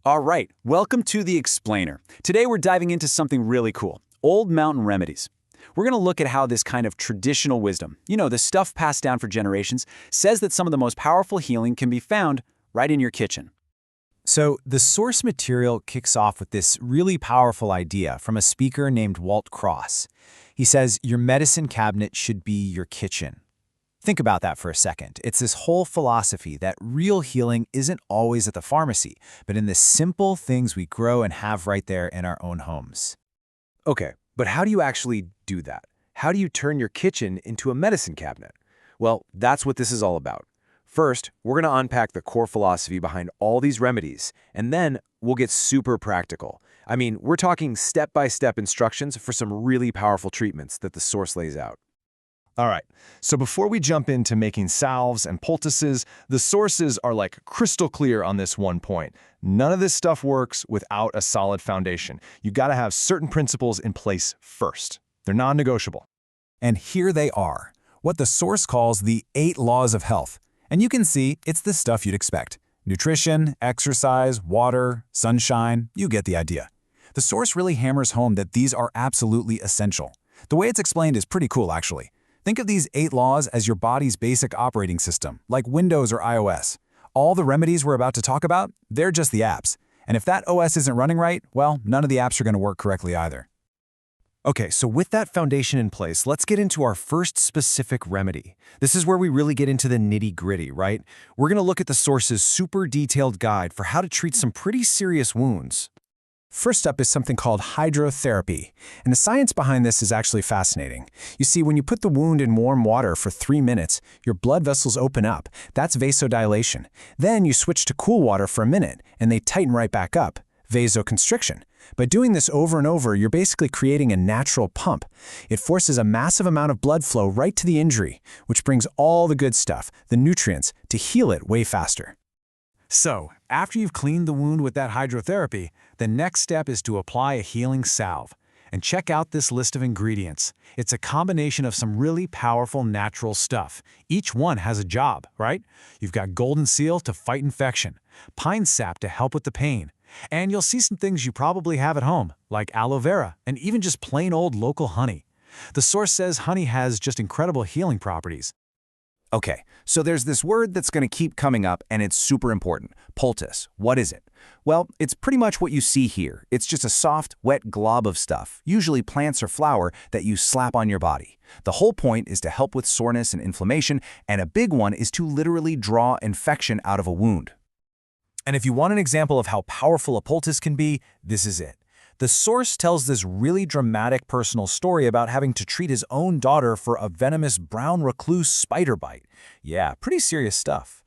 All right, welcome to The Explainer. Today we're diving into something really cool, old mountain remedies. We're going to look at how this kind of traditional wisdom, the stuff passed down for generations, says that some of the most powerful healing can be found right in your kitchen. So the source material kicks off with this really powerful idea from a speaker named Walt Cross. He says your medicine cabinet should be your kitchen. Think about that for a second. It's this whole philosophy that real healing isn't always at the pharmacy, but in the simple things we grow and have right there in our own homes. Okay, but how do you actually do that? How do you turn your kitchen into a medicine cabinet? Well, that's what this is all about. First, we're going to unpack the core philosophy behind all these remedies, and then we'll get super practical. I mean, we're talking step-by-step instructions for some really powerful treatments that the source lays out. All right, so before we jump into making salves and poultices, the sources are like crystal clear on this one point. None of this stuff works without a solid foundation. You gotta have certain principles in place first. They're non-negotiable. And here they are, what the source calls the 8 laws of health. And you can see it's the stuff you'd expect. Nutrition, exercise, water, sunshine, you get the idea. The source really hammers home that these are absolutely essential. The way it's explained is pretty cool, actually. Think of these 8 laws as your body's basic operating system, like Windows or iOS. All the remedies we're about to talk about, they're just the apps. And if that OS isn't running right, well, none of the apps are going to work correctly either. Okay, so with that foundation in place, let's get into our first specific remedy. This is where we really get into the nitty-gritty, right? We're going to look at the source's super detailed guide for how to treat some pretty serious wounds. First up is something called hydrotherapy, and the science behind this is actually fascinating. You see, when you put the wound in warm water for 3 minutes, your blood vessels open up. That's vasodilation. Then you switch to cool water for a minute, and they tighten right back up, vasoconstriction. By doing this over and over, you're basically creating a natural pump. It forces a massive amount of blood flow right to the injury, which brings all the good stuff, the nutrients, to heal it way faster. So, after you've cleaned the wound with that hydrotherapy, the next step is to apply a healing salve. And check out this list of ingredients. It's a combination of some really powerful natural stuff. Each one has a job, right? You've got golden seal to fight infection, pine sap to help with the pain, and you'll see some things you probably have at home, like aloe vera and even just plain old local honey. The source says honey has just incredible healing properties. Okay, so there's this word that's going to keep coming up, and it's super important. Poultice. What is it? Well, it's pretty much what you see here. It's just a soft, wet glob of stuff, usually plants or flour, that you slap on your body. The whole point is to help with soreness and inflammation, and a big one is to literally draw infection out of a wound. And if you want an example of how powerful a poultice can be, this is it. The source tells this really dramatic personal story about having to treat his own daughter for a venomous brown recluse spider bite. Yeah, pretty serious stuff.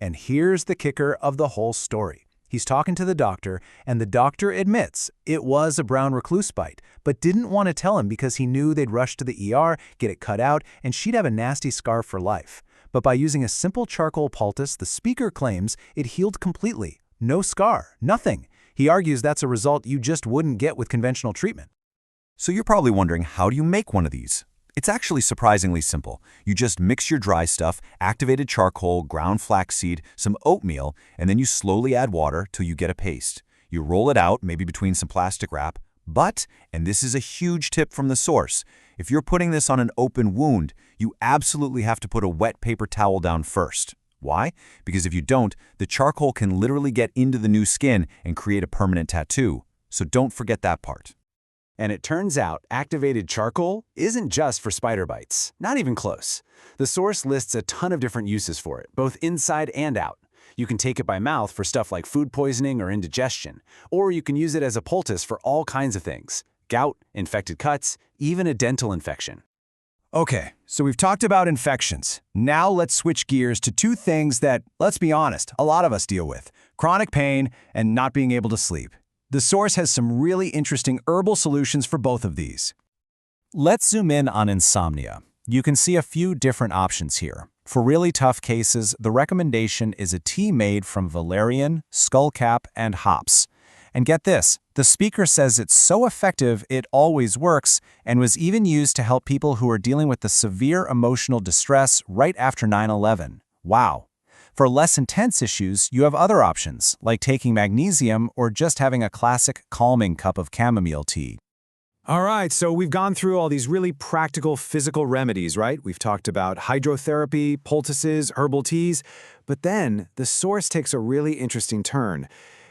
And here's the kicker of the whole story. He's talking to the doctor, and the doctor admits it was a brown recluse bite, but didn't want to tell him because he knew they'd rush to the ER, get it cut out, and she'd have a nasty scar for life. But by using a simple charcoal poultice, the speaker claims it healed completely. No scar, nothing. He argues that's a result you just wouldn't get with conventional treatment. So you're probably wondering, how do you make one of these? It's actually surprisingly simple. You just mix your dry stuff, activated charcoal, ground flaxseed, some oatmeal, and then you slowly add water till you get a paste. You roll it out, maybe between some plastic wrap, but, and this is a huge tip from the source, if you're putting this on an open wound, you absolutely have to put a wet paper towel down first. Why? Because if you don't, the charcoal can literally get into the new skin and create a permanent tattoo. So don't forget that part. And it turns out activated charcoal isn't just for spider bites. Not even close. The source lists a ton of different uses for it, both inside and out. You can take it by mouth for stuff like food poisoning or indigestion, or you can use it as a poultice for all kinds of things: gout, infected cuts, even a dental infection. Okay, so we've talked about infections. Now let's switch gears to 2 things that, let's be honest, a lot of us deal with: chronic pain and not being able to sleep. The source has some really interesting herbal solutions for both of these. Let's zoom in on insomnia. You can see a few different options here. For really tough cases, the recommendation is a tea made from valerian, skullcap, and hops. And get this, the speaker says it's so effective it always works, and was even used to help people who are dealing with the severe emotional distress right after 9/11. Wow. For less intense issues, you have other options, like taking magnesium or just having a classic calming cup of chamomile tea. All right, so we've gone through all these really practical physical remedies, right? We've talked about hydrotherapy, poultices, herbal teas, but then the source takes a really interesting turn.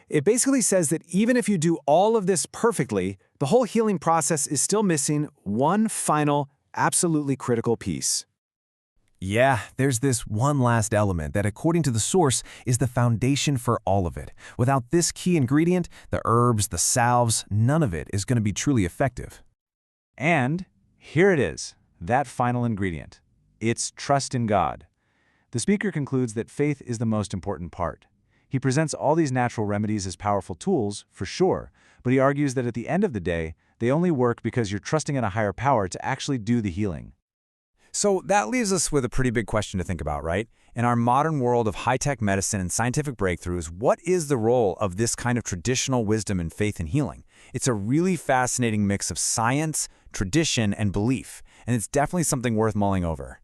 It basically says that even if you do all of this perfectly, the whole healing process is still missing one final, absolutely critical piece. Yeah, there's this one last element that, according to the source, is the foundation for all of it. Without this key ingredient, the herbs, the salves, none of it is going to be truly effective. And here it is, that final ingredient. It's trust in God. The speaker concludes that faith is the most important part. He presents all these natural remedies as powerful tools, for sure, but he argues that at the end of the day, they only work because you're trusting in a higher power to actually do the healing. So that leaves us with a pretty big question to think about, right? In our modern world of high-tech medicine and scientific breakthroughs, what is the role of this kind of traditional wisdom and faith in healing? It's a really fascinating mix of science, tradition, and belief, and it's definitely something worth mulling over.